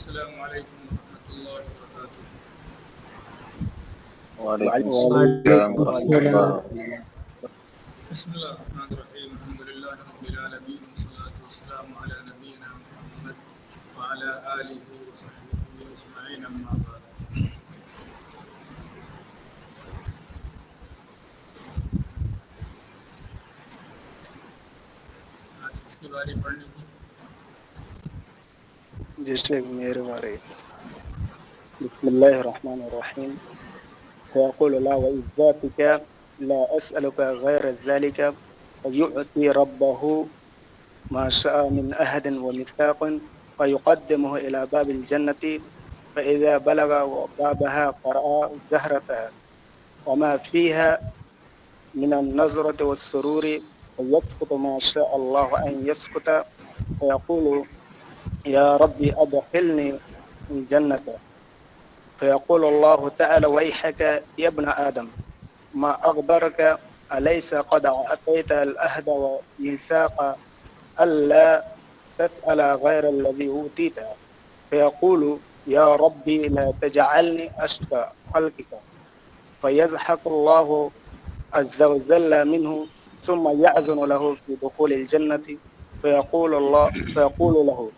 السلام علیکم ورحمۃ اللہ وبرکاتہ۔ وعلیکم السلام وعلیکم ورحمۃ اللہ۔ السلام۔ بسم اللہ الرحمن الرحیم، الحمد للہ رب العالمین، والصلاۃ والسلام علی نبینا محمد وعلی آلہ وصحبہ اجمعین، اما بعد۔ آج کس کی باری پڑھنے کی؟ جس سے میرے بارے بسم اللہ الرحمن الرحیم فیقول لا وعزتك لا أسألك غير ذلك فيؤتي ربه ما شاء من أهد وميثاق فيقدمه إلى باب الجنة فإذا بلغ بابها فرأى زهرتها وما فيها من النظرة والسرور فيسقط ما شاء الله أن يسقط فيقول يا ربي أدخلني الجنة فيقول الله تعالى ويحك يا ابن آدم ما أغدرك أليس قد أعطيت الأهد وميثاق ألا تسأل غير الذي أوتيت فيقول يا ربي لا تجعلني أشقى خلقك فيضحك الله عز وجل منه ثم يأذن له في دخول الجنة فيقول له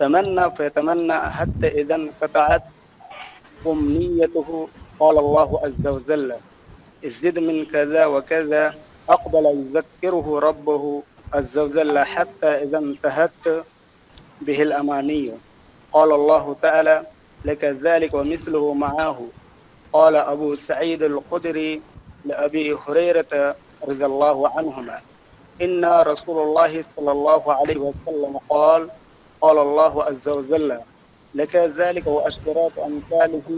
تمنى فيتمنى حتى إذا انقطعت أمنيته قال الله عز وجل ازد من كذا وكذا أقبل يذكره ربه عز وجل حتى إذا انتهت به الأماني قال الله تعالى لك ذلك ومثله معه قال أبو سعيد الخدري لأبي هريرة رضي الله عنهما إن رسول الله صلى الله عليه وسلم قال الله عز وجل لك ذلك وأشتراط أمثاله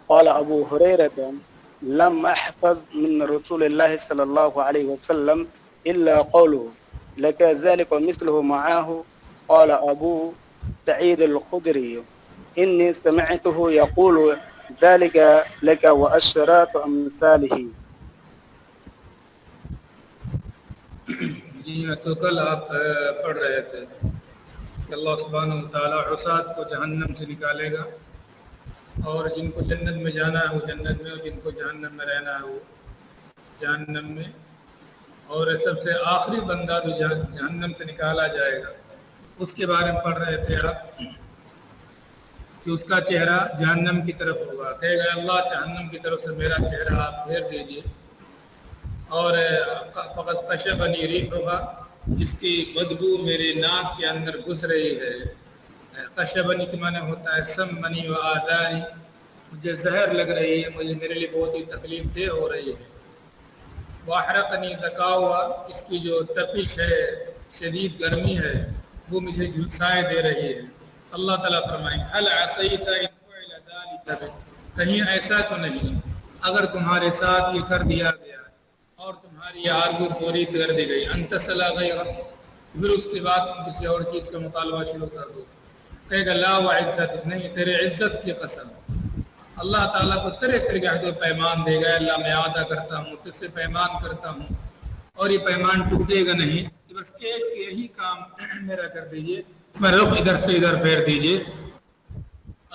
قال أبو هريرة لم أحفظ من رسول الله صلى الله عليه وسلم إلا قوله لك ذلك ومثله معه قال أبو سعيد الخدري إني سمعته يقول ذلك لك وأشتراط أمثاله۔ جی ہاں، تو کل آپ پڑھ رہے تھے کہ اللہ سبحانہ و تعالیٰ عصات کو جہنم سے نکالے گا، اور جن کو جنت میں جانا ہے وہ جنت میں، اور جن کو جہنم میں رہنا ہے وہ جہنم میں، اور سب سے آخری بندہ جو جہنم سے نکالا جائے گا اس کے بارے میں پڑھ رہے تھے آپ کہ اس کا چہرہ جہنم کی طرف ہوگا، کہے گا اللہ جہنم کی طرف سے میرا چہرہ آپ پھیر دیجئے، اور فقط کشفنی ریحھا، اس کی بدبو میرے ناک کے اندر گھس رہی ہے۔ کشفنی کے معنی ہوتا ہے سمنی و آذانی، مجھے زہر لگ رہی ہے، مجھے میرے لیے بہت ہی تکلیف دہ ہو رہی ہے۔ واحرقنی دکاوا، اس کی جو تپش ہے، شدید گرمی ہے، وہ مجھے جھلسائے دے رہی ہے۔ اللہ تعالیٰ فرمائیں هل عصیت ان فعل ذلک بک، کہیں ایسا تو نہیں اگر تمہارے ساتھ یہ کر دیا گیا اور تمہاری آرزو پوری کر دی گئی، انت صلا غیر، پھر اس کے بعد تم کسی اور چیز کا مطالبہ شروع کر دو، کہے گا لا وعزت، نہیں تیرے عزت کی قسم۔ اللہ تعالیٰ کو طرح طرح کے عہد و پیمان دے گا، اللہ میں وعدہ کرتا ہوں، تجھ سے پیمان کرتا ہوں، اور یہ پیمان ٹوٹے گا نہیں کہ بس ایک یہی کام میرا کر دیجئے، میں رخ ادھر سے ادھر پھیر دیجئے۔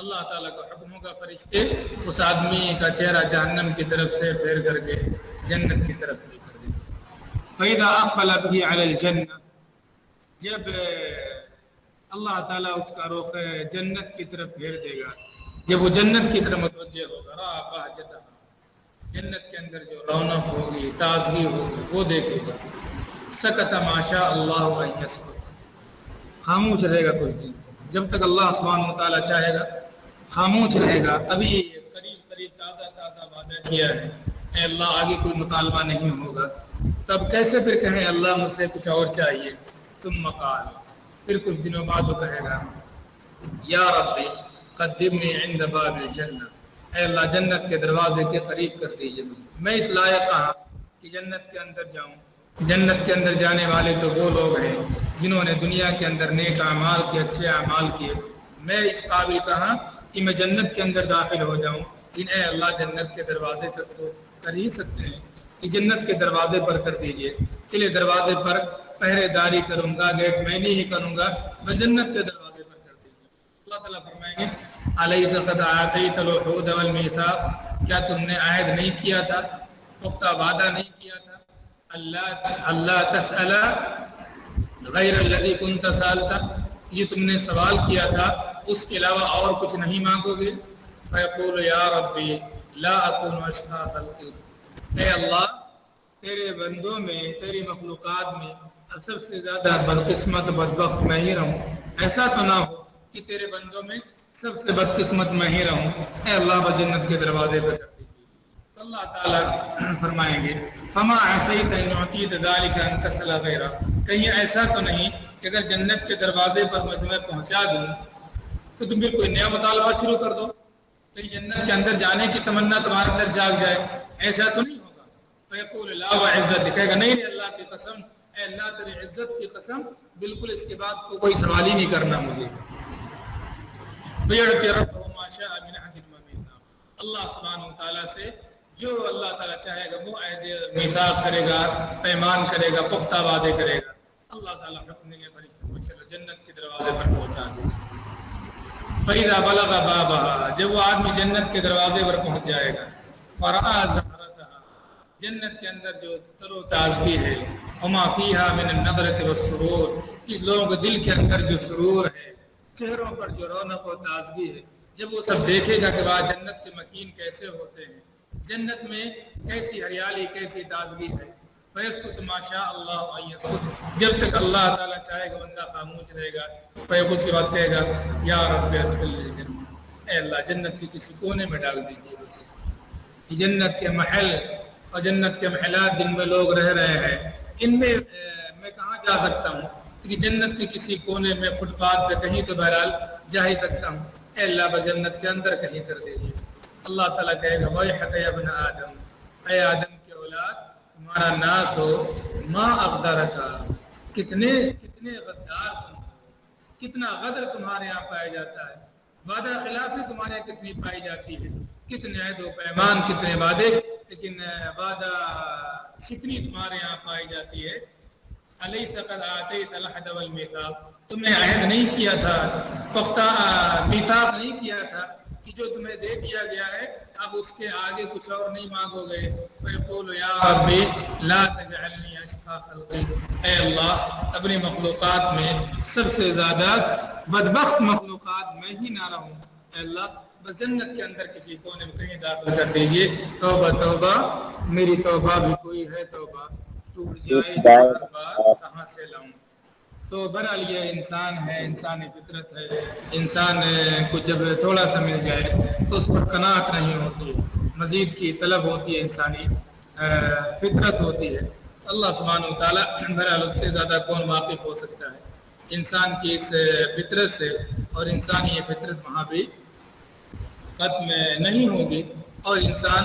اللہ تعالیٰ کا حکم ہوگا، فرشتے اس آدمی کا چہرہ جہنم کی طرف سے پھیر کر کے جنت کی طرف لے کر دیں گے۔ فَإِذَا أَقْبَلَ بِهِ عَلَى الْجَنَّةِ، جب اللہ تعالیٰ اس کا رخ جنت کی طرف پھیر دے گا، جب وہ جنت کی طرف متوجہ ہوگا، رَأَى بَهْجَتَهَا، جنت کے اندر جو رونق ہوگی، تازگی ہوگی، وہ دیکھے گا۔ سَكَتَ مَا شَاءَ اللَّهُ أَن يَسْكُتَ، خاموش رہے گا کچھ دن، جب تک اللہ سبحانہ وتعالیٰ چاہے گا خاموش رہے گا۔ ابھی قریب قریب تازہ وعدہ کیا ہے، اے اللہ آگے کوئی مطالبہ نہیں ہوگا، تب کیسے پھر کہیں اللہ مجھ سے کچھ اور چاہیے؟ ثم قال، پھر کچھ دنوں بعد وہ کہے گا یا ربی قدمنی عند باب الجنہ، اے اللہ جنت کے دروازے کے قریب کر دیجیے مجھے، میں اس لائق کہاں کہ جنت کے اندر جاؤں؟ جنت کے اندر جانے والے تو وہ لوگ ہیں جنہوں نے دنیا کے اندر نیک اعمال کیے، اچھے اعمال کیے، میں اس قابل کہاں کہ میں جنت کے اندر داخل ہو جاؤں؟ اے اللہ جنت کے دروازے تک تو کر ہی سکتے ہیں کہ جنت کے دروازے پر کر دیجئے، چلے دروازے پر پہرے داری کروں گا، گیٹ میں نہیں ہی کروں گا، میں جنت کے دروازے پر کر دیجئے۔ اللہ تعالیٰ فرمائیں گے الیس قد آتیت الوعود والمیثاق، کیا تم نے عہد نہیں کیا تھا، پختہ وعدہ نہیں کیا تھا، اللہ تسأل غیر الذی کنت سالتا، یہ تم نے سوال کیا تھا اس کے علاوہ اور کچھ نہیں مانگو گے؟ فیقول یا ربی لا اکون اشقی خلقی، اے اللہ تیرے بندوں میں، تیری مخلوقات میں سب سے زیادہ بدقسمت بدبخت میں ہی رہوں، ایسا تو نہ ہو کہ تیرے بندوں میں سب سے بدقسمت میں ہی رہوں، اے اللہ وہ جنت کے دروازے پہ کر دیجیے۔ تو اللہ تعالیٰ فرمائیں گے فما عصیت ان اعطیت ذلک ان تسأل غیرہ، کہیں ایسا تو نہیں کہ اگر جنت کے دروازے پر میں تمہیں پہنچا دوں تو تم پھر کوئی نیا مطالبہ شروع کر دو، کہیں جنت کے اندر جانے کی تمنا تمہارے اندر جاگ جائے، ایسا تو نہیں ہوگا؟ فیقول لا وعزت، کہے گا نہیں نہیں اللہ کی قسم، اے اللہ تیری عزت کی قسم، بالکل اس کے بعد کوئی سوال ہی نہیں کرنا مجھے۔ فیعطی ربہ ما شاء من عہد ومیثاق، اللہ سبحانہ وتعالیٰ سے جو اللہ تعالیٰ چاہے گا وہ عہد میثاق کرے گا، پیمان کرے گا، پختہ وعدے کرے گا۔ اللہ تعالیٰ حکم دیں گے فرشتوں کو چلو جنت کے دروازے پر پہنچا دیں۔ فَإِذَا بَلَغَ بَابَهَا، جب وہ آدمی جنت کے دروازے پر پہنچ جائے گا، فَرَأَىٰ زَهْرَتَهَا، جنت کے اندر جو تر و تازگی ہے، وَمَا فِيهَا مِنَ النَّضْرَةِ وَالسُّرُورِ، اس لوگوں کے دل کے اندر جو سرور ہے، چہروں پر جو رونق و تازگی ہے، جب وہ سب دیکھے گا کہ وہاں جنت کے مکین کیسے ہوتے ہیں، جنت میں کیسی ہریالی، کیسی تازگی ہے، فیسکت ما شاء اللہ ان یسکت، جب تک اللہ تعالیٰ چاہے گا بندہ خاموش رہے گا، پھر اسی وقت کہے گا یا رب ادخلنی الجنہ، اے اللہ جنت کے کسی کونے میں ڈال دیجیے بس۔ جنت کے محل اور جنت کے محلات جن میں لوگ رہ رہے ہیں، ان میں میں کہاں جا سکتا ہوں؟ کہ جنت کے کسی کونے میں، فٹ پاتھ پہ کہیں تو بہرحال جا ہی سکتا ہوں، اے اللہ بس جنت کے اندر کہیں کر دیجیے۔ اللہ تعالیٰ کہے گا وَيْحَكَ يَا ابْنَ آدم، اے آدم کے اولاد تمہارا ناس ہو، ما اغدرک، کتنے غدار تم ہو، کتنا غدر تمہارے یہاں پایا جاتا ہے، وعدہ خلافی تمہارے یہاں کتنی پائی جاتی ہے، کتنے عہد و پیمان، کتنے وعدے، لیکن وعدہ شکنی تمہارے یہاں پائی جاتی ہے۔ الیس قد آتیت العہد والمیثاق، تم نے عہد نہیں کیا تھا، پختہ میثاق نہیں کیا تھا کہ جو تمہیں دے دیا گیا ہے اب اس کے آگے کچھ اور نہیں مانگو گے۔ فیقول یا ربی لا تجعلنی اشقی خلقی، اے اللہ اپنی مخلوقات میں سب سے زیادہ بدبخت مخلوقات میں ہی نہ رہوں، اے اللہ بس جنت کے اندر کسی کونے میں کہیں داخل کر دیجئے۔ توبہ توبہ میری توبہ بھی کوئی ہے توبہ، ٹوٹ جائے بار بار کہاں سے لاؤں۔ تو بہرحال یہ انسان ہے، انسانی فطرت ہے، انسان کو جب تھوڑا سا مل جائے تو اس پر قناعت نہیں ہوتی، مزید کی طلب ہوتی ہے، انسانی فطرت ہوتی ہے۔ اللہ سبحانہ وتعالیٰ بہرحال اس سے زیادہ کون واقف ہو سکتا ہے انسان کی اس فطرت سے، اور انسانی یہ فطرت وہاں بھی ختم نہیں ہوگی، اور انسان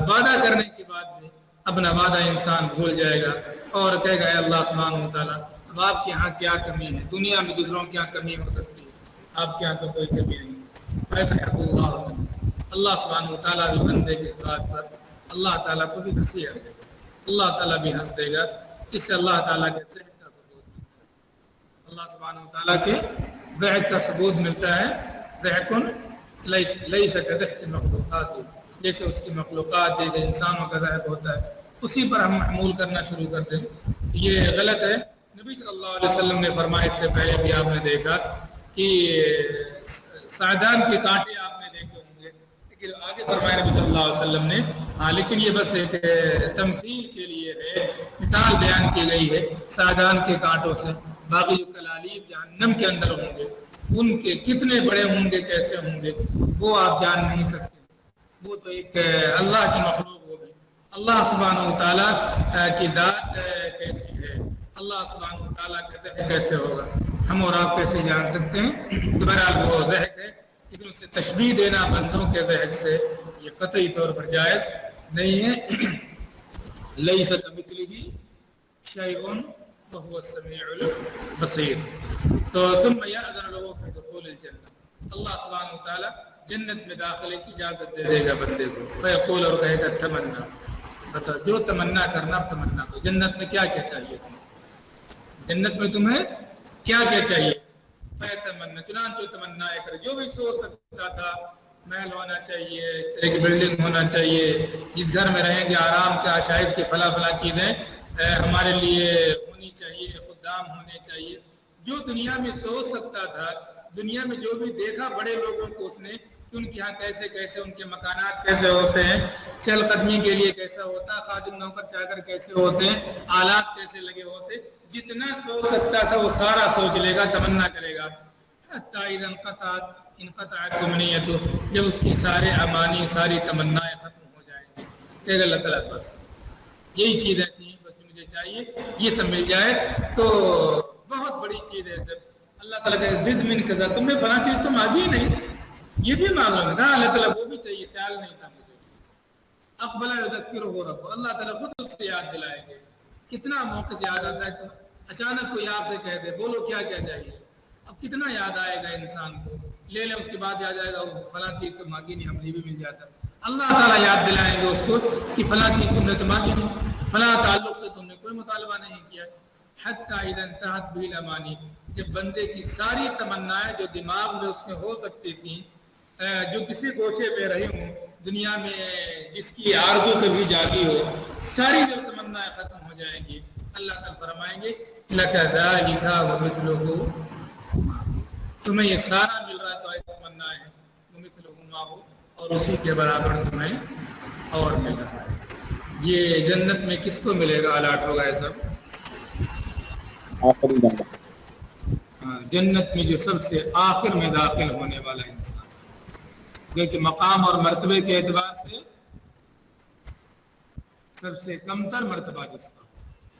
وعدہ کرنے کے بعد بھی اپنا وعدہ انسان بھول جائے گا اور کہے گا اے اللہ سبحانہ وتعالیٰ اب آپ کے ہاں کیا کمی ہے، دنیا میں دوسروں کے یہاں کمی ہو سکتی ہے، آپ کے ہاں تو کوئی کمی نہیں۔ اللہ سبحانہ وتعالیٰ بھی بندے کی اس بات پر اللہ تعالیٰ کو بھی ہنسی آ جائے گا، اللہ تعالیٰ بھی ہنس دے گا، اس سے اللہ تعالیٰ کے ذہن کا ثبوت ملتا ہے، اللہ سبحانہ وتعالیٰ کے ذہن کا ثبوت ملتا ہے۔ ذہن لیس کضحک مخلوقات، جیسے اس کی مخلوقات جیسے انسانوں کا ذہن ہوتا ہے اسی پر ہم محمول کرنا شروع کر دیں، یہ غلط ہے۔ نبی صلی اللہ علیہ وسلم نے فرمایا، اس سے پہلے بھی آپ نے دیکھا کہ سعدان کے کانٹے آپ نے دیکھے ہوں گے، لیکن آگے فرمایا نبی صلی اللہ علیہ وسلم نے ہاں لیکن یہ بس ایک تمثیل کے لیے ہے، مثال بیان کی گئی ہے سعدان کے کانٹوں سے، باقی جو کلالیب جہنم کے اندر ہوں گے ان کے کتنے بڑے ہوں گے، کیسے ہوں گے وہ آپ جان نہیں سکتے، وہ تو ایک اللہ کی مخلوق ہوگی۔ اللہ سبحانہ وتعالیٰ کی ذات کیسی ہے، اللہ سبحانہ وتعالیٰ کا ذہن کیسے ہوگا، ہم اور آپ کیسے جان سکتے ہیں؟ تو بہرحال وہ ذہن ہے، لیکن اسے تشبیہ دینا بندوں کے ذہن سے یہ قطعی طور پر جائز نہیں ہے۔ لیس کمثلہ شیء وهو السمیع البصیر۔ تو ثم یأذن له فی دخول الجنہ، اللہ سبحانہ وتعالیٰ جنت میں داخلے کی اجازت دے دے گا بندے کو، فیقول، اور کہے گا تمنا، بتا جو تمنا کرنا تمنا کو، جنت میں کیا کیا چاہیے تمہیں، جنت میں تمہیں کیا کیا چاہیے؟ فیتمنا، چنانچہ تمنا کر، جو بھی سوچ سکتا تھا محل ہونا چاہیے، اس طرح کی بلڈنگ ہونا چاہیے، جس گھر میں رہیں گے آرام کے آشائش کی فلاں چیزیں ہمارے لیے ہونی چاہیے، خدام ہونے چاہیے، جو دنیا میں سوچ سکتا تھا، دنیا میں جو بھی دیکھا بڑے لوگوں کو اس نے کہ ان کے یہاں کیسے کیسے ان کے مکانات کیسے ہوتے ہیں، چل قدمی کے لیے کیسا ہوتا، خادم نوکر چاکر کیسے ہوتے ہیں، آلات کیسے لگے ہوتے، جتنا سوچ سکتا تھا وہ سارا سوچ لے گا، تمنا کرے گا، انقطعت امنیت، جب اس کی سارے امانی ساری تمنائیں ختم ہو جائیں گی، کہ اللہ تعالیٰ بس یہی چیزیں تھیں بس مجھے چاہیے، یہ سب مل جائے تو بہت بڑی چیز ہے۔ سب اللہ تعالیٰ کہ ضد من کذا، تم نے فلاں چیز تو مانگی ہی نہیں، یہ بھی معلوم تھا اللہ تعالیٰ وہ بھی چاہیے، خیال نہیں تھا مجھے۔ اقبل یذکرہ رب، اللہ تعالیٰ خود اس سے یاد دلائیں گے۔ کتنا موقع سے یاد آتا ہے، تو اچانک کوئی آپ سے کہہ دے بولو کیا کیا چاہیے، اب کتنا یاد آئے گا انسان کو، لے لیں اس کے بعد یاد آئے گا فلاں چیز تو مانگی نہیں، ہمیں بھی مل جاتا۔ اللہ تعالیٰ یاد دلائیں گے اس کو کہ فلاں چیز تم نے تو مانگی نہیں، فلاں تعلق سے تم نے کوئی مطالبہ نہیں کیا۔ حتیٰ اذا انتہت بہ الامانی، جب بندے کی ساری تمنائیں جو دماغ میں اس میں ہو سکتی تھیں، جو کسی گوشے پہ رہی ہوں دنیا میں، جس کی آرزو کبھی جاگی ہو، ساری جو تمنائیں ختم ہو جائیں گی، اللہ تعالیٰ فرمائیں گے لَكَذَلِكَ وَمِثْلُهُ، تمہیں یہ سارا مل رہا ہے تو ایک تمنا ہے، وَمِثْلُهُ مَعَهُ، اور اسی کے برابر تمہیں اور مل رہا ہے۔ یہ جنت میں کس کو ملے گا، الاٹ ہوگا یہ سب؟ آخری بندہ، جنت میں جو سب سے آخر میں داخل ہونے والا انسان، کہ مقام اور مرتبے کے اعتبار سے سب سے کمتر مرتبہ جس کا،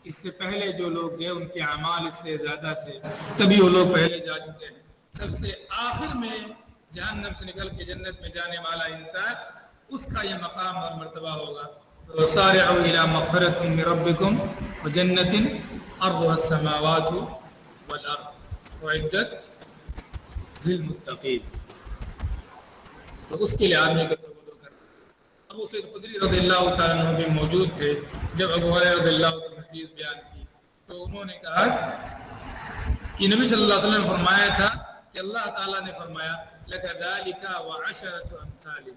اس سے پہلے جو لوگ گئے ان کے اعمال اس سے زیادہ تھے، تبھی وہ لوگ پہلے جا چکے ہیں۔ سب سے آخر میں جہنم سے نکل کے جنت میں جانے والا انسان، اس کا یہ مقام اور مرتبہ ہوگا۔ سارعوا الی مغفرۃ من ربکم وجنۃ عرضها السماوات والارض اعدت للمتقین، تو اس کے لیے آدمی کو توجہ کرنا۔ ابو سعید خدری رضی اللہ تعالیٰ عنہ بھی موجود تھے جب ابو ہریرہ رضی اللہ عنہ نے حدیث بیان کی، تو انہوں نے کہا کہ نبی صلی اللہ علیہ وسلم نے فرمایا تھا کہ اللہ تعالیٰ نے فرمایا لَكَذَلِكَ وَعَشَرَةُ أَمْثَالِهِ،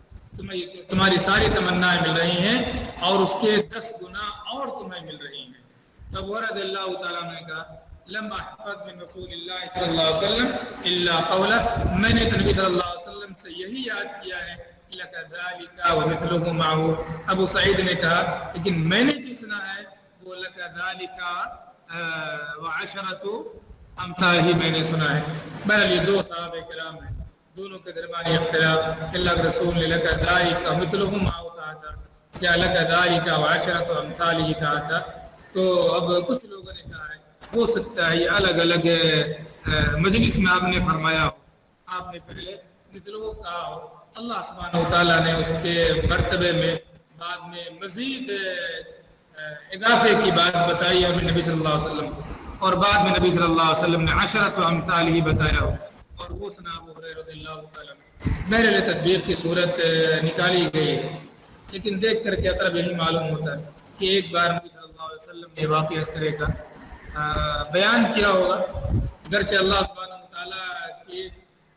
تمہاری ساری تمنائیں مل رہی ہیں اور اس کے 10 گنا اور تمہیں مل رہی ہیں۔ تو ابو ہریرہ رضی اللہ تعالیٰ عنہ نے کہا لم احفظ من رسول اللہ صلی اللہ علیہ وسلم الا قولا، میں نے تو نبی صلی اللہ علیہ وسلم سے یہی یاد کیا ہے لَكَذَلِكَ وَمِثْلُهُ مَعَهُ۔ ابو سعید نے کہا لیکن میں نے جو سنا ہے وہ لَكَذَلِكَ وَعَشَرَةُ أَمْثَالِهِ میں نے سنا ہے۔ بہرحال یہ دو صحابہ کرام ہیں، دونوں کے درمیان اختلاف، اللہ کے رسول نے لَكَذَلِكَ وَمِثْلُهُ مَعَهُ کہا تھا یا لَكَذَلِكَ وَعَشَرَةُ أَمْثَالِهِ کہا تھا، تو اب کچھ لوگوں نے کہا ہے ہو سکتا ہے یہ الگ الگ مجلس میں آپ نے فرمایا ہو، آپ نے پہلے مثلو کہا ہو، اللہ سبحانہ وتعالیٰ نے اس کے مرتبے میں بعد میں مزید اضافے کی بات بتائی ہے نبی صلی اللہ علیہ وسلم کو، اور بعد میں نبی صلی اللہ علیہ وسلم نے عشرۃ امثالہ بتایا ہو، اور وہ سنا ابو ہریرہ رضی اللہ تعالیٰ عنہ۔ بہرحال تدبیر کی صورت نکالی گئی ہے، لیکن دیکھ کر کے اطرب یہی معلوم ہوتا ہے کہ ایک بار نبی صلی اللہ علیہ وسلم نے واقعہ اس طرح کا بیان کیا ہوگا، گرچہ اللہ سبحانہ وتعالیٰ کے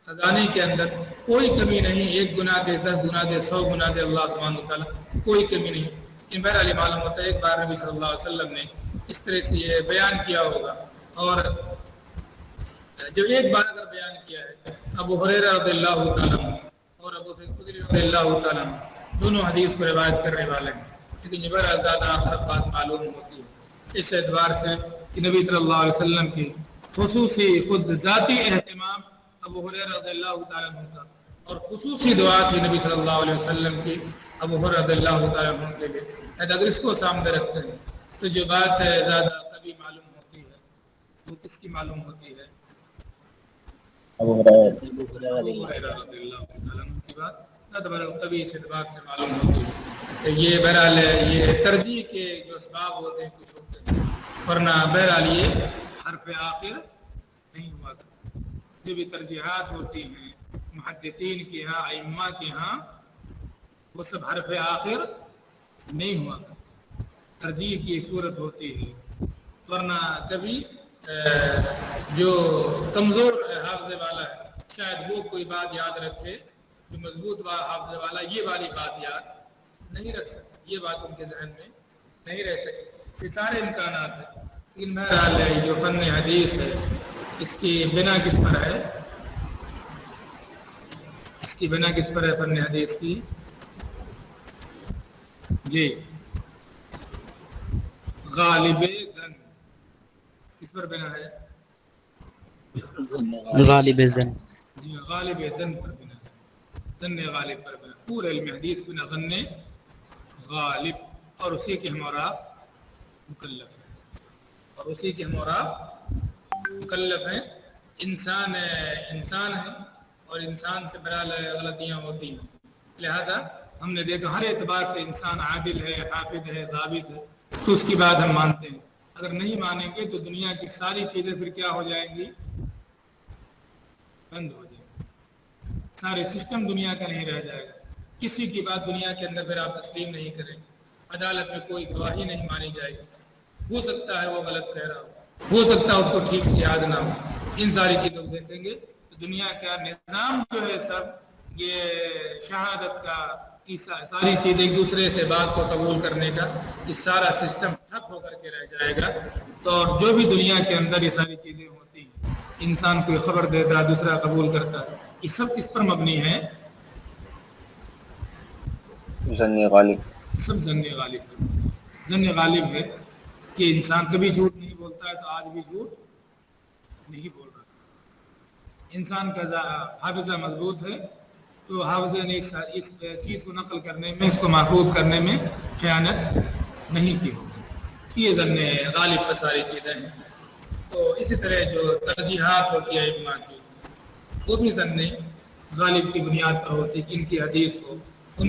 خزانے کے اندر کوئی کمی نہیں، 1 گناہ دے 10 گناہ دے 100 گناہ دے اللہ سبحانہ وتعالیٰ کوئی کمی نہیں، لیکن بہرحال معلوم ہوتا ہے ایک بار نبی صلی اللہ علیہ وسلم نے اس طرح سے یہ بیان کیا ہوگا، اور جب ایک بار اگر بیان کیا ہے ابو ہریرہ رضی اللہ تعالیٰ عنہ اور ابو سعید خدری رضی اللہ تعالیٰ عنہ دونوں حدیث کو روایت کرنے والے ہیں، لیکن یہ بہرحال زیادہ آخر بات معلوم ہوتی ہے اس اعتبار سے کہ نبی صلی اللہ علیہ وسلم کی خصوصی خود ذاتی اہتمام ابو ہریرہ رضی اللہ تعالیٰ عنہ کا، اور خصوصی دعا تھی نبی صلی اللہ علیہ وسلم کی ابو ہریرہ رضی اللہ تعالیٰ عنہ کے لیے۔ اگر اس کو سامنے رکھتے ہیں تو جو بات زیادہ کبھی معلوم ہوتی ہے وہ کس کی معلوم ہوتی ہے؟ ابو ہریرہ رضی اللہ تعالیٰ عنہ کی بات کبھی اس اعتبار سے معلوم ہوتی ہے۔ یہ بہرحال یہ ترجیح کے جو اسباب ہوتے ہیں کچھ ہوتے ہیں، ورنہ بہرحال یہ حرف آخر نہیں ہوا تھا۔ جو بھی ترجیحات ہوتی ہیں محدثین کے ہاں ائمہ کے ہاں وہ سب حرف آخر نہیں ہوا تھا، ترجیح کی ایک صورت ہوتی ہے، ورنہ کبھی جو کمزور حافظے والا ہے شاید وہ کوئی بات یاد رکھے جو مضبوط حافظے والا یہ والی بات یاد نہیں رکھ سکتا، یہ بات ان کے ذہن میں نہیں رہ سکتی۔ یہ سارے امکانات ہیں، لیکن بہرحال ہے جو فن حدیث ہے اس کی بنا کس پر ہے؟ اس کی بنا کس پر ہے فن حدیث کی؟ جی غالب ظن کس پر بنا ہے؟ غالب زن، جی غالب ظن پر بنا ہے، ظن غالب پر بنا، پورا علم حدیث بنا ظن غالب، اور اسی کے ہمارا مکلف ہے، اور اسی کے ہمارا مکلف ہیں۔ انسان ہے اور انسان سے بہرحال غلطیاں ہوتی ہیں، لہذا ہم نے دیکھا ہر اعتبار سے انسان عادل ہے، حافظ ہے، ضابط ہے، تو اس کی بات ہم مانتے ہیں۔ اگر نہیں مانیں گے تو دنیا کی ساری چیزیں پھر کیا ہو جائیں گی؟ بند ہو جائیں گی، سارے سسٹم دنیا کا نہیں رہ جائے گا، کسی کی بات دنیا کے اندر پھر آپ تسلیم نہیں کریں، عدالت میں کوئی گواہی نہیں مانی جائے گی، ہو سکتا ہے وہ غلط کہہ رہا ہو سکتا ہے اس کو ٹھیک سے یاد نہ ہو، ان ساری چیزوں کو دیکھیں گے تو دنیا کا نظام جو ہے سب یہ شہادت کا ساری چیزیں ایک دوسرے سے بات کو قبول کرنے کا یہ سارا سسٹم ٹھپ ہو کر کے رہ جائے گا۔ تو اور جو بھی دنیا کے اندر یہ ساری چیزیں ہوتی ہیں، انسان کوئی خبر دیتا ہے دوسرا قبول کرتا ہے، یہ سب کس پر مبنی ہے؟ ظن غالب، سب ظن غالب پر۔ ظن غالب ہے کہ انسان کبھی جھوٹ نہیں بولتا ہے، تو آج بھی جھوٹ نہیں بول رہا، انسان کا حافظہ مضبوط ہے تو حافظے نے اس چیز کو نقل کرنے میں، اس کو محفوظ کرنے میں خیانت نہیں کی ہوگی، یہ ظن غالب پر ساری چیزیں ہیں۔ تو اسی طرح جو ترجیحات ہوتی ہے ائمہ کی، وہ بھی ظن غالب کی بنیاد پر ہوتی ہے کہ ان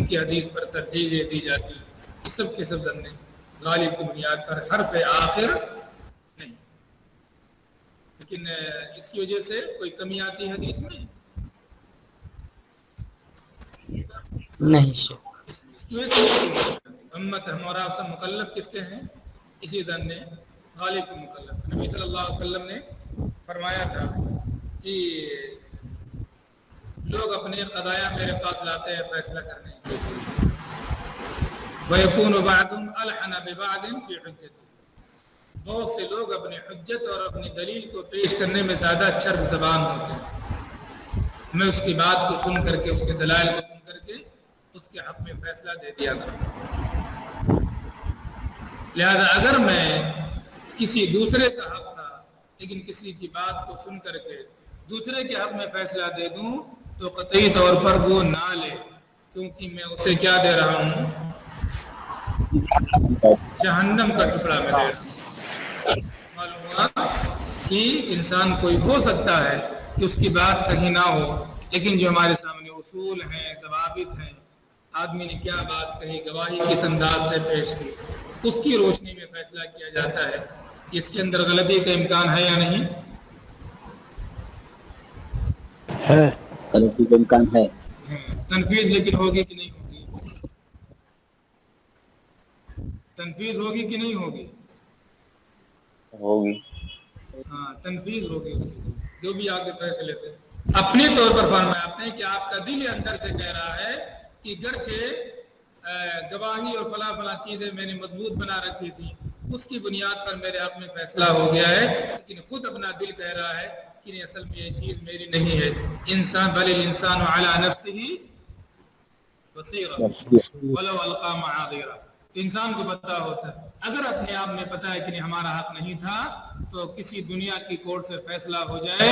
کی حدیث پر ترجیح دی جاتی ہے، یہ سب کے سب ظن غالب کی بنیاد پر، حرف آخر نہیں۔ لیکن اس کی وجہ سے کوئی کمی آتی ہے حدیث میں؟ نہیں سر، اس کی وجہ سے امت ہمارا سب مکلف کس کے ہیں؟ اسی ظن غالب کے مکلف۔ نبی صلی اللہ علیہ وسلم نے فرمایا تھا کہ لوگ اپنے قضایا میرے پاس لاتے ہیں فیصلہ کرنے کے لیے، وَيَكُونُ بَعْضُهُمْ أَلْحَنَ بِبَعْضٍ فِي حُجَّتِهِ، بہت سے لوگ اپنی حجت اور اپنی دلیل کو پیش کرنے میں زیادہ چرب زبان ہوتے ہیں، میں اس کی بات کو سن کر کے، اس کے دلائل کو سن کر کے اس کے حق میں فیصلہ دے دیا کروں۔ لہذا اگر میں کسی دوسرے کا حق تھا لیکن کسی کی بات کو سن کر کے دوسرے کے حق میں فیصلہ دے دوں تو قطعی طور پر وہ نہ لے، کیونکہ میں اسے کیا دے رہا ہوں؟ جہنم کا ٹکڑا میں دے رہا ہوں۔ معلوم ہوا کہ انسان کوئی ہو سکتا ہے کہ اس کی بات صحیح نہ ہو، لیکن جو ہمارے سامنے اصول ہیں، ضوابط ہیں، آدمی نے کیا بات کہی، گواہی کس انداز سے پیش کی، اس کی روشنی میں فیصلہ کیا جاتا ہے کہ اس کے اندر غلطی کا امکان ہے یا نہیں ہے، غلطی کا امکان ہے۔ تنفیذ لیکن ہوگی کہ نہیں ہوگی؟ تنفیذ ہوگی کہ نہیں ہوگی؟ ہوگی، ہاں تنفیذ ہوگی اس کی، جو بھی آگے فیصلے تھے اپنے طور پر فرمایا آپ نے کہ آپ کا دل اندر سے کہہ رہا ہے کہ گرچہ گواہی اور فلاں فلاں چیزیں میں نے مضبوط بنا رکھی تھی، اس کی بنیاد پر میرے حق میں فیصلہ ہو گیا ہے، لیکن خود اپنا دل کہہ رہا ہے کہ نہیں، اصل میں یہ چیز میری نہیں ہے۔ انسان بل الانسان علی نفسہ بصیرہ ولو القی معاذیرہ، انسان کو پتہ ہوتا ہے، اگر اپنے آپ میں پتہ ہے کہ نہیں ہمارا حق نہیں تھا تو کسی دنیا کی کورٹ سے فیصلہ ہو جائے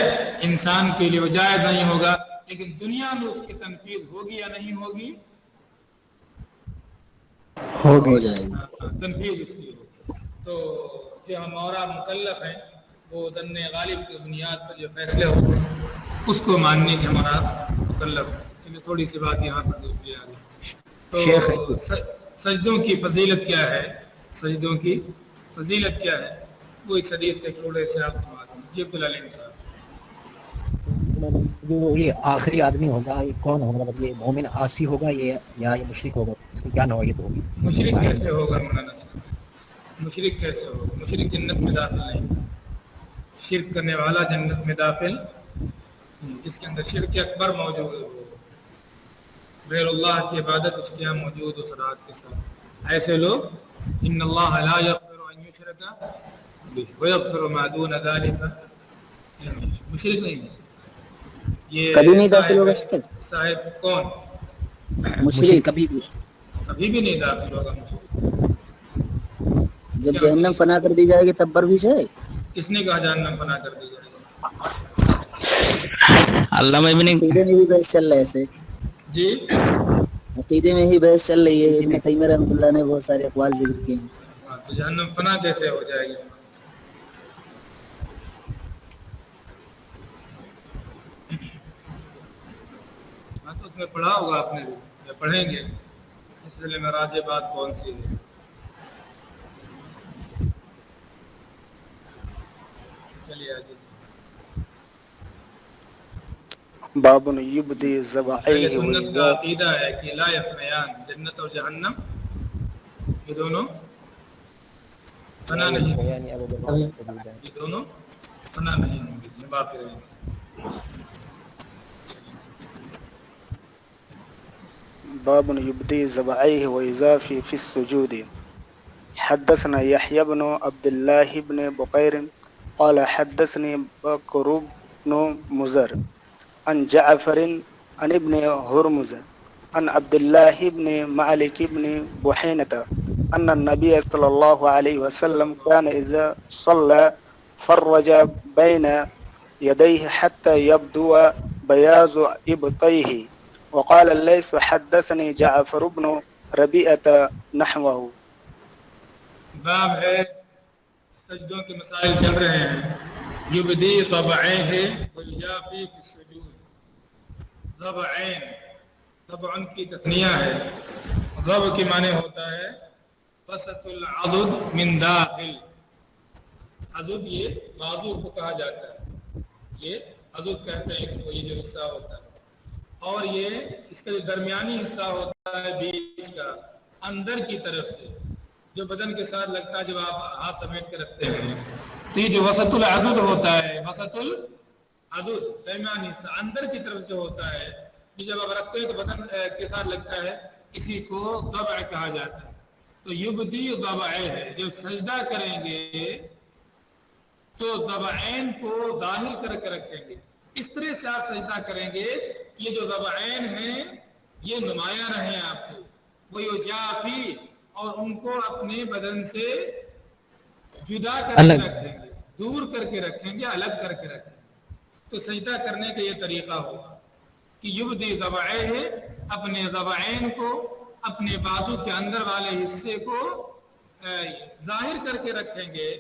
انسان کے لیے وہ جائز نہیں ہوگا، لیکن دنیا میں اس کی تنفیذ ہوگی یا نہیں ہوگی؟ ہوگی، ہو جائے گی۔ تنفیذ اس کی ہوگی۔ تو جو ہمارا مکلف ہیں وہ ظن غالب کی بنیاد پر جو فیصلے ہوتے ہیں اس کو ماننے کے ہمارا مکلف ہے۔ چلیے تھوڑی سی بات یہاں پر دوسری آ گئی، تو سجدوں کی فضیلت کیا ہے؟ سجدوں کی فضیلت کیا ہے؟ وہ اس حدیث کے کھوڑے سے آپ کو معلوم ہے۔ جی عبدالعلیم صاحب، جو یہ آخری آدمی ہوگا یہ کون ہوگا؟ مطلب یہ مومن عاصی ہوگا یہ یا یہ مشرک ہوگا؟ اس کی کیا نوعیت ہوگی؟ مشرک کیسے ہوگا مولانا صاحب؟ مشرک کیسے ہوگا؟ مشرک جنت میں داخل نہیں، شرک کرنے والا جنت میں داخل جس کے اندر شرک اکبر موجود ہو، غیر اللہ کی عبادت اس کے یہاں موجود ہو صراحت کے ساتھ، ایسے لوگ ان اللہ لا یغفر ان یشرک بہ ویغفر ما دون ذلک لمن یشاء، مشرک نہیں ہے یہ کبھی نہیں داخل ہوگا اس پر صاحب کون مشرک کبھی بھی کبھی بھی نہیں داخل ہوگا مشرک۔ جب جہنم فنا کر دی جائے گی تب پر بھی جائے؟ کس نے کہا جہنم فنا کر دی جائے گی؟ علامہ ابن عقیدے میں ہی بحث چل رہا ہے ایسے، جی عقیدے میں ہی بحث چل رہی ہے، ابن تیمیہ رحمۃ اللہ نے بہت سارے اقوال ذکر کیے ہیں۔ ہاں، تو جہنم فنا کیسے ہو جائے گی؟ ہاں تو اس میں پڑھا ہوگا آپ نے بھی، یا پڑھیں گے، اس لیے میں راجع بات کون سی ہے؟ چلیے آگے۔ باب یبدی اہل ذبائح سنت کا عقیدہ ہے کہ لا یفنیان، جنت اور جہنم یہ دونوں فنا نہیں ہوں گے، یہ دونوں فنا نہیں ہوں گے، یہ باقی رہیں گے۔ باب يبدي ذبائح ويضافي في السجود. حدثنا يحيى بن عبد الله بن بقير قال حدثني بكر بن مزر عن جعفر عن ابن هرمز عن عبد الله بن مالك بن بحينة أن النبي صلى الله عليه وسلم كان إذا صلى فرج بين يديه حتى يبدو بياض إبطيه. وقال الليث حدثني جعفر بن ربيعة نحوه. باب ہے سجدوں کے مسائل چل رہے ہیں۔ یبدی ضبعیہ ویجافی فی السجود۔ ضبعین، ضبع کی تثنیہ ہے، ضبع کی معنی ہوتا ہے وسط العضد من داخل، عضد یہ بازو کو کہا جاتا ہے، یہ عضد کہتے ہیں اس کو، یہ جو حصہ ہوتا ہے، اور یہ اس کا جو درمیانی حصہ ہوتا ہے بیچ کا، اندر کی طرف سے جو بدن کے ساتھ لگتا ہے جب آپ ہاتھ سمیٹ کے رکھتے ہیں، تو یہ جو وسط العضد ہوتا ہے، وسط العضد درمیانی حصہ اندر کی طرف سے ہوتا ہے، یہ جب آپ رکھتے ہیں تو بدن کے ساتھ لگتا ہے، اسی کو ضبع کہا جاتا ہے۔ تو یبدی ضبعہ ہے، جب سجدہ کریں گے تو ضبعین کو ظاہر کر کے رکھیں گے، اس طرح سے آپ سجدہ کریں گے کہ یہ جو ضبعین ہیں یہ نمایاں رہیں آپ کو، ویجافی، اور ان کو اپنے بدن سے جدا کر کے رکھیں گے، دور کر کے رکھیں گے، الگ کر کے رکھیں گے۔ تو سجدہ کرنے کا یہ طریقہ ہوگا کہ یبدی ضبعہ ہے، اپنے ضبعین کو، اپنے بازو کے اندر والے حصے کو ظاہر کر کے رکھیں گے۔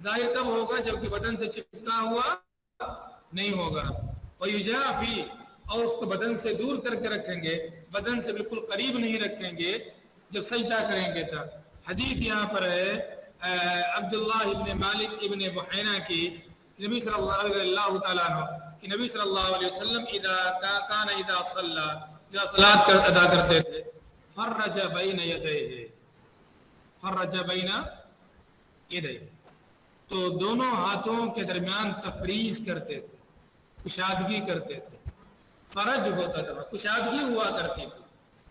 ظاہر کب ہوگا؟ جبکہ بدن سے چپکا ہوا نہیں ہوگا۔ ویجافی، اور اس کو بدن سے دور کر کے رکھیں گے، بدن سے بالکل قریب نہیں رکھیں گے جب سجدہ کریں گے تب۔ حدیث یہاں پر ہے عبداللہ ابن مالک ابن بحینہ کی، نبی صلی اللہ تعالیٰ عنہ کہ نبی صلی اللہ علیہ وسلم اذا صلی، جب صلاۃ ادا کرتے تھے، فرج بین یدیہ، فرج بین یدیہ، تو دونوں ہاتھوں کے درمیان تفریج کرتے تھے، کشادگی کرتے تھے۔ فرج ہوتا تھا، کشادگی ہوا کرتی تھی،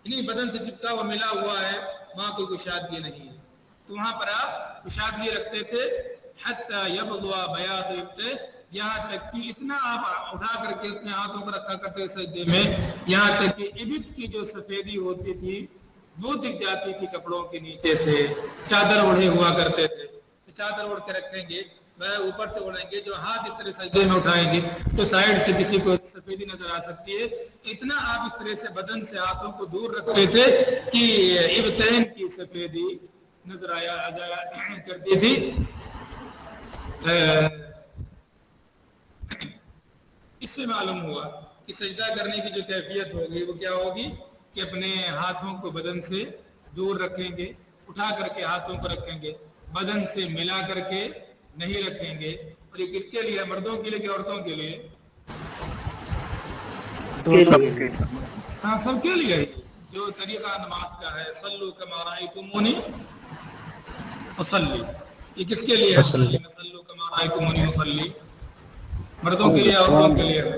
یعنی بدن سے چپکا ہوا ملا ہوا ہے، وہاں کوئی کشادگی نہیں ہے، تو وہاں پر آپ کشادگی رکھتے تھے۔ حتی یبدو بیاض ابطیہ، یہاں تک کہ اتنا آپ اٹھا کر کے اپنے ہاتھوں کو رکھا کرتے سجدے میں، یہاں تک کہ ابط کی جو سفیدی ہوتی تھی وہ دکھ جاتی تھی کپڑوں کے نیچے سے۔ چادر اوڑھے ہوا کرتے تھے، چادر اوڑھ کے رکھیں گے، اوپر سے اڑیں گے، جو ہاتھ اس طرح سجدے میں اٹھائیں گے تو سائیڈ سے کسی کو سفیدی نظر آ سکتی ہے۔ اتنا آپ اس طرح سے بدن سے ہاتھوں کو دور رکھتے تھے کہ ابطین کی سفیدی نظر آیا کرتی تھی۔ اس سے معلوم ہوا کہ سجدہ کرنے کی جو کیفیت ہوگی وہ کیا ہوگی کہ اپنے ہاتھوں کو بدن سے دور رکھیں گے، اٹھا کر کے ہاتھوں کو رکھیں گے، بدن سے ملا کر کے نہیں رکھیں گے۔ اور یہ کس کے لیے؟ مردوں کے لیے کہ عورتوں کے لیے؟ ہاں، سب کے لیے جو طریقہ نماز کا ہے، صلو کما رأیتمونی اصلی، یہ کس کے لیے ہے؟ صلو کما رأیتمونی اصلی، مردوں کے لیے عورتوں کے لیے ہے؟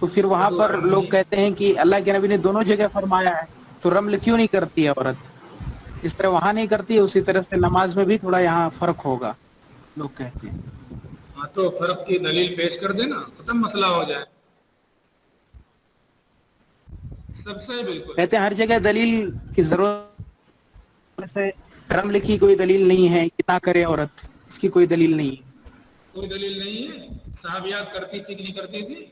تو پھر وہاں پر لوگ کہتے ہیں کہ اللہ کے نبی نے دونوں جگہ فرمایا ہے تو رمل کیوں نہیں کرتی ہے عورت؟ اس طرح وہاں نہیں کرتی ہے اسی طرح سے نماز میں بھی تھوڑا یہاں فرق ہوگا لوگ کہتے ہیں. ہاں تو فرق کی دلیل پیش کر دینا، ختم مسئلہ ہو جائے. سب سے بالکل کہتے ہیں ہر جگہ دلیل کی ضرورت ہے، رمل کی کوئی دلیل نہیں ہے کہ نہ کرے عورت، اس کی کوئی دلیل نہیں ہے. کوئی دلیل نہیں ہے. صحابیات کرتی تھی کہ نہیں کرتی تھی؟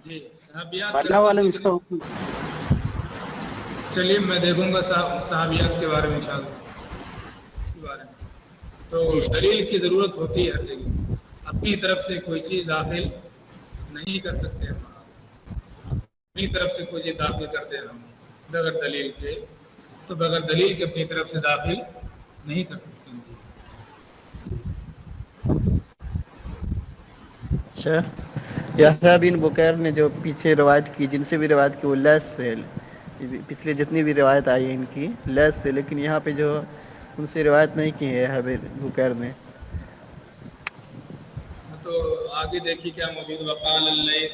جی صحابیات اللہ عالم اس کرتی کا تھی. حکم. چلیے میں دیکھوں گا صحابیات کے بارے میں انشاءاللہ، اس کے بارے میں. تو جی دلیل کی ضرورت ہوتی ہے ہر جگہ. اپنی طرف سے کوئی چیز داخل نہیں کر سکتے ہم. اپنی طرف سے کوئی چیز داخل کرتے ہم بغیر دلیل کے، تو بغیر دلیل کے اپنی طرف سے داخل نہیں کر سکتے. اچھا، یحییٰ بن بکیر نے جو پیچھے روایت کی، جن سے بھی روایت کی وہ لیس سے، پچھلے جتنی بھی روایت آئی ہے ان کی لیس سے، لیکن یہاں پہ جو ان سے روایت نہیں کی ہے یحییٰ بن بکیر نے. تو آگے دیکھیے کیا موجود. وقال اللیث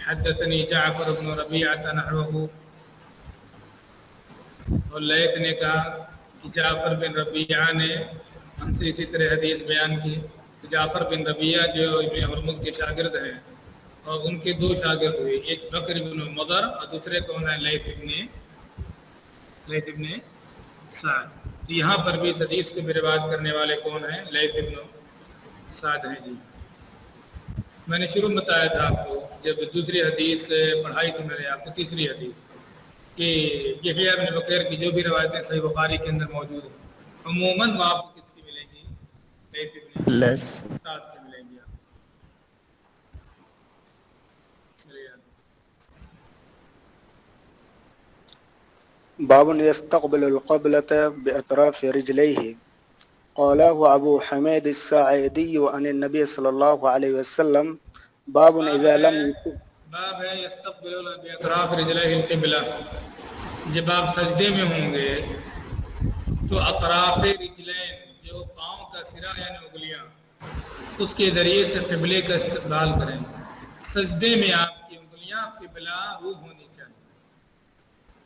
حدثنی جعفر بن ربیعہ نحوہ. اور لیث نے کہا کہ جعفر بن ربیعہ نے ہم سے اسی طرح حدیث بیان کی. جعفر بن ربیعہ جو ابن ہرمز کے شاگرد ہیں، اور ان کے دو شاگرد ہوئے، ایک بکر بن مضر اور دوسرے کون ہے؟ لیث ابن سعد. یہاں پر بھی اس حدیث کو بھی روایت کرنے والے کون ہیں؟ لیث ابن سعد ہیں. جی میں نے شروع میں بتایا تھا آپ کو، جب دوسری حدیث پڑھائی تھی میں نے آپ کو، تیسری حدیث، کہ یحییٰ بن بکیر کی جو بھی روایتیں صحیح بخاری کے اندر موجود ہیں عموماً وہ آپ کو کس کی ملیں گی؟ لیث ابن لیس. سعد سے ملیں گی. باب يستقبل القبلة بأطراف رجليه. قاله أبو حميد الساعدي عن النبي صلى الله عليه وسلم. باب إذا لم باب ہے یستقبل باطراف رجليه القبلہ. جب آپ سجدے میں ہوں گے تو اطراف رجلین، جو پاؤں کا سرا یعنی انگلیاں، اس کے ذریعے سے قبلے کا استقبال کریں. سجدے میں آپ کی انگلیاں قبلہ رو ہونی چاہیے.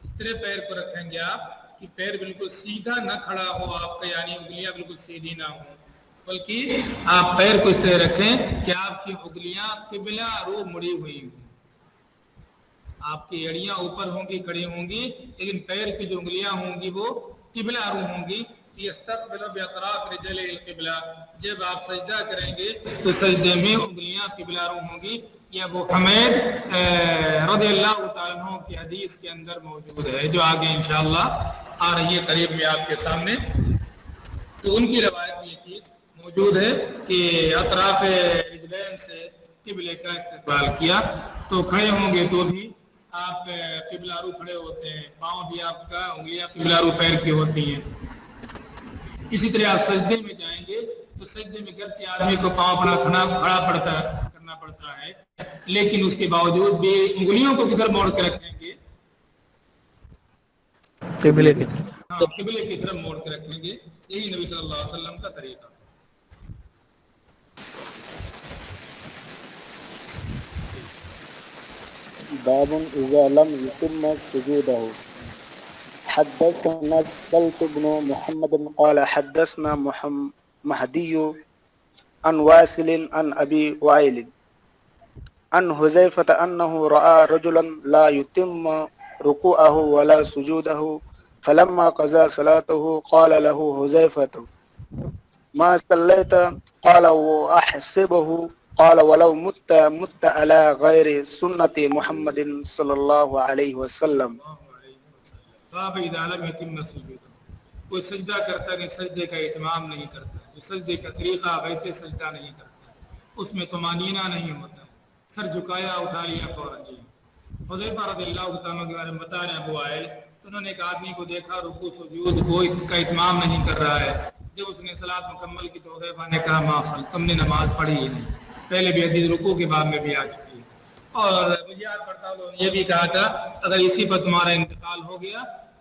اس طرح پیر کو رکھیں گے آپ کہ پیر بالکل سیدھا نہ کھڑا ہو آپ کا، یعنی انگلیاں بالکل سیدھی نہ ہوں، بلکہ آپ پیر کو اس طرح رکھیں کہ آپ کی انگلیاں قبلہ رو مڑی ہوئی ہوں. آپ کی ایڑیاں اوپر ہوں گی، کھڑی ہوں گی، لیکن پیر کی جو انگلیاں ہوں گی وہ قبلہ رو ہوں گی. یستقبل باطراف رجلہ القبلہ. جب آپ سجدہ کریں گے تو سجدے میں انگلیاں قبلہ رو ہوں گی. یہ ابو حمید رضی اللہ تعالیٰ عنہ کی حدیث کے اندر موجود ہے، جو آگے انشاءاللہ آ رہی ہے قریب میں آپ کے سامنے. تو ان کی روایت میں یہ چیز موجود ہے کہ اطراف رجلین سے قبلے کا استقبال کیا. تو کھڑے ہوں گے تو بھی آپ قبلہ رو کھڑے ہوتے ہیں، پاؤں بھی آپ کا، انگلیاں قبلہ رو پیر کی ہوتی ہیں. اسی طرح آپ سجدے میں جائیں گے تو سجدے میں گرچہ آدمی کو پاؤں اپنا کرنا پڑتا ہے، لیکن اس کے باوجود بھی انگلیوں کو کدھر موڑ کے رکھیں گے؟ قبلے کی. ہاں، قبلے کی طرف موڑ کے رکھیں گے. یہی نبی صلی اللہ علیہ وسلم کا طریقہ تھا. باب إذا لم يتم سجوده. حدثنا السلط بن محمد قال حدثنا مهدي عن واصل عن أبي وائل عن حذيفة أنه رأى رجلا لا يتم ركوعه ولا سجوده، فلما قضى صلاته قال له حذيفة ما صليت؟ قال وأحسبه قال ولو مت على غير سنة محمد صلی اللہ علیہ وسلم. باب اذا لم يتم السجود. کوئی سجدہ کرتا ہے کہ سجدے کا اتمام نہیں کرتا ہے، جو سجدے کا طریقہ ویسے سجدہ نہیں کرتا ہے، اس میں طمانینہ نہیں ہوتا ہے، سر جھکایا اٹھا لیا فوراً. جی حذیفہ رضی اللہ تعالیٰ کے بارے میں بتا رہے ہیں ابو وائل، انہوں نے ایک آدمی کو دیکھا رکوع سجود کوئی کا اتمام نہیں کر رہا ہے. جب اس نے صلاۃ مکمل کی تو حذیفہ نے کہا ما صلی، تم نے نماز پڑھی ہی نہیں. پہلے بھی حدیث رکوع کے باب میں بھی آ چکی ہے. اور مجھے یاد پڑتا ہے انہوں نے یہ بھی کہا تھا اگر اسی پر تمہارا انتقال ہو گیا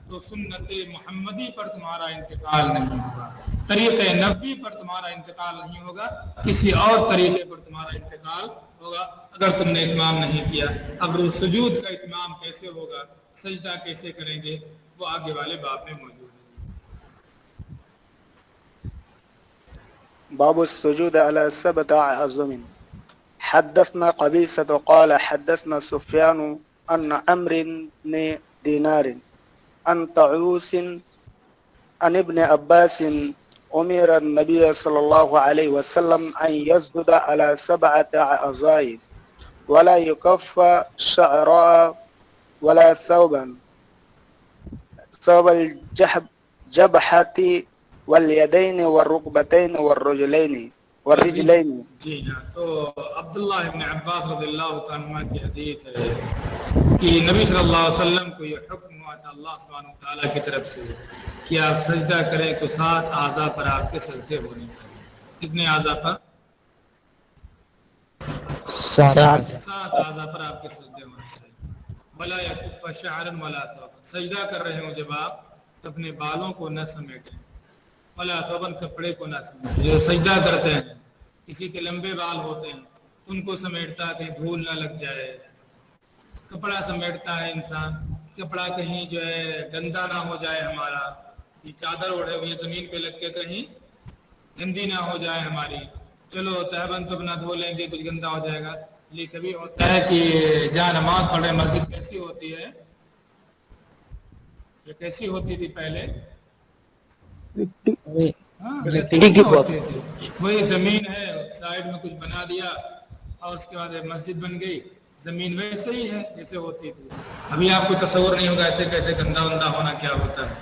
تو سنت محمدی پر تمہارا انتقال نہیں ہوگا، طریقہ نبوی پر تمہارا انتقال نہیں ہوگا، کسی اور طریقے پر تمہارا انتقال ہوگا اگر تم نے اتمام نہیں کیا۔ اب سجود کا اتمام کیسے ہوگا، سجدہ کیسے کریں گے، وہ آگے والے باب میں موجود ہے۔ باب السجود على 7 أعظم. حدثنا قبيصة قال حدثنا سفيان عن عمرو بن دينار عن طاووس عن ابن عباس أمر النبي صلى الله عليه وسلم أن يسجد على 7 أعضاء ولا يكف شعرا ولا ثوبا ثوب الجبهة والیدین والرکبتین والرجلین۔ جی ہاں، تو عبداللہ ابن عباس رضی اللہ تعالیٰ عنہ کی حدیث ہے کہ نبی صلی اللہ علیہ وسلم کو یہ حکم ہوا تھا اللہ سبحانہ وتعالیٰ کی طرف سے کہ آپ سجدہ کریں تو 7 اعضاء پر آپ کے سجدے ہونے چاہیے۔ کتنے اعضاء پر؟ 7 اعضاء پر آپ کے سجدے ہونے چاہیے۔ ولا یکف شعرا ولا ثوبا، سجدہ کر رہے ہوں جب آپ تو اپنے بالوں کو نہ سمیٹیں، ولا ثوبا کپڑے کو نہ سمیٹیں۔ جو سجدہ کرتے ہیں کسی کے لمبے بال ہوتے ہیں ان کو سمیٹتا کہیں دھول نہ لگ جائے، کپڑا سمیٹتا ہے انسان، کپڑا کہیں جو ہے گندا نہ ہو جائے ہمارا، یہ چادر اوڑھے ہوئے زمین پہ لگ کے کہیں گندی نہ ہو جائے ہماری، چلو تہبند تو نہ دھو لیں گے کچھ گندا ہو جائے گا۔ یہ کبھی ہوتا ہے کہ جہاں نماز پڑھ رہے مسجد کیسی ہوتی ہے، یہ کیسی ہوتی تھی پہلے، ہوتی تھی، وہی زمین ہے سائڈ میں کچھ بنا دیا اور اس کے بعد مسجد بن گئی، زمین ویسے ہی ہے جیسے ہوتی تھی۔ ابھی آپ کو تصور نہیں ہوگا ایسے کیسے گندا وندا ہونا کیا ہوتا ہے،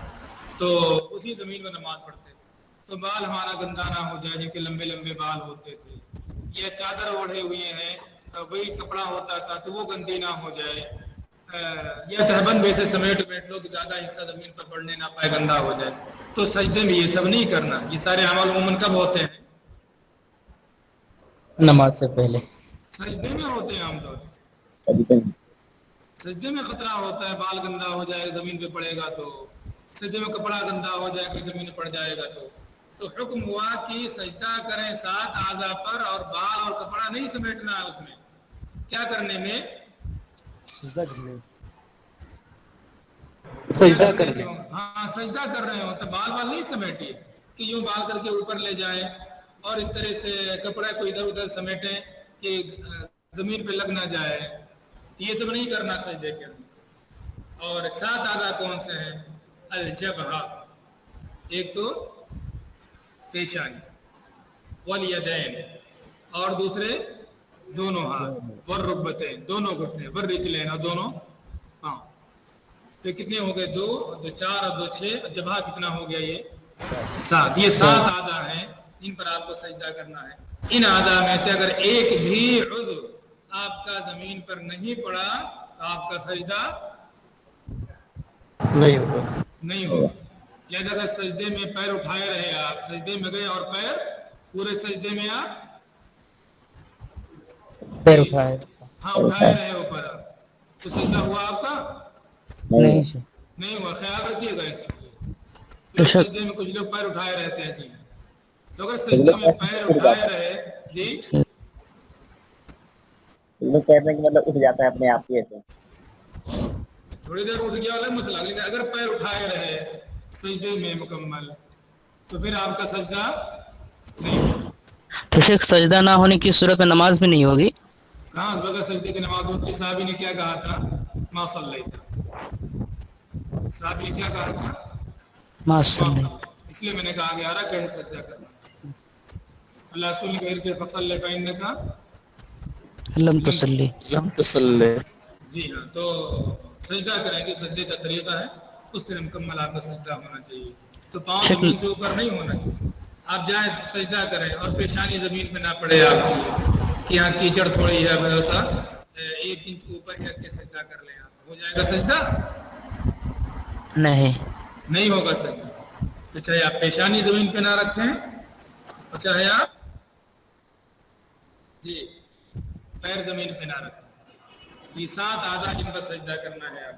تو اسی زمین میں نماز پڑھتے تھے تو بال ہمارا گندا نہ ہو جائے، جن کے لمبے لمبے بال ہوتے تھے، یہ چادر اوڑھے ہوئے ہیں وہی کپڑا ہوتا تھا تو وہ گندی نہ ہو جائے، یا تہبند ویسے سمیٹ لو کہ زیادہ حصہ زمین پر پڑنے نہ پائے گندا ہو جائے۔ تو سجدے میں یہ سب نہیں کرنا، یہ سارے عمل عموماً کب ہوتے ہیں؟ نماز سے پہلے، سجدے میں ہوتے ہیں عام طور سے۔ سجدے میں خطرہ ہوتا ہے بال گندا ہو جائے زمین پہ پڑے گا، تو سجدے میں کپڑا گندا ہو جائے کہ زمین پہ پڑ جائے گا، تو حکم ہوا کہ سجدہ کریں 7 اعضاء پر اور بال اور کپڑا نہیں سمیٹنا ہے، اس میں کیا کرنے میں سجدہ کرنے میں، سجدہ کرنے، ہاں سجدہ کر رہے ہو تو بال نہیں سمیٹیے کہ یوں بال کر کے اوپر لے جائیں اور اس طرح سے کپڑے کو ادھر ادھر سمیٹیں کہ زمین پہ لگ نہ جائے، یہ سب نہیں کرنا سجدے کے اندر۔ اور 7 اعضاء کون سے ہیں؟ الجبہہ، ایک تو پیشانی، والیدین اور دوسرے دونوں ہاتھ، والرکبتین دونوں گھٹنے، والرجلین اور دونوں پاؤں۔ تو کتنے ہو گئے؟ 2 2 4 اور 2 6، جبہہ کتنا ہو گیا؟ یہ 7۔ یہ 7 اعضاء ہیں جن پر آپ کو سجدہ کرنا ہے۔ ان اعضاء میں سے اگر ایک بھی عضو آپ کا زمین پر نہیں پڑا تو آپ کا سجدہ نہیں ہوگا۔ لہذا اگر سجدے میں پیر اٹھائے رہے، آپ سجدے میں گئے اور پیر پورے سجدے میں آپ پیر اٹھائے، ہاں اٹھائے رہے اوپر، تو سجدہ ہوا آپ کا؟ نہیں ہوا۔ خیال رکھیے گا ایسے، کیونکہ سجدے میں کچھ لوگ پیر اٹھائے رہتے ہیں جی، تو اگر سجدے میں پیر اٹھائے رہے جی، کہتے ہیں کہ مطلب اٹھ جاتا ہے اپنے آپ ہی ایسے، تھوڑی دیر اٹھ گیا الگ مسئلہ، لیکن اگر پیر اٹھائے رہے سجدے میں مکمل تو پھر آپ کا سجدہ نہیں ہوگا۔ تو شیخ سجدہ نہ ہونے کی صورت میں نماز بھی نہیں ہوگی؟ کہاں بغیر سجدے کی نماز ہوتی؟ صحابی نے کیا کہا تھا؟ ما صلیت، صحابی نے کیا کہا تھا؟ ما صلی، اس لیے میں نے کہا کہ آرہ کہیں سجدہ کرنا، اللہ رسول نے کہا کہ فصل فإنک لم تصلی، لم تصلی۔ جی ہاں، تو سجدہ کریں گے، سجدے کا طریقہ ہے اس طرح مکمل آپ کا سجدہ ہونا چاہیے۔ تو پاؤں زمین سے اوپر نہیں ہونا چاہیے، آپ جائیں سجدہ کریں اور پیشانی زمین پہ نہ پڑے آپ کی، کہ یہاں کیچڑ تھوڑی ہے ویسا 1 انچ اوپر رکھ کے سجدہ کر لیں، آپ ہو جائے گا سجدہ؟ نہیں ہوگا سجدہ۔ تو چاہے آپ پیشانی زمین پہ نہ رکھیں اور چاہے آپ جی پیر زمین پہ نہ رکھیں، یہ 7 اعضاء جن پر سجدہ کرنا ہے آپ۔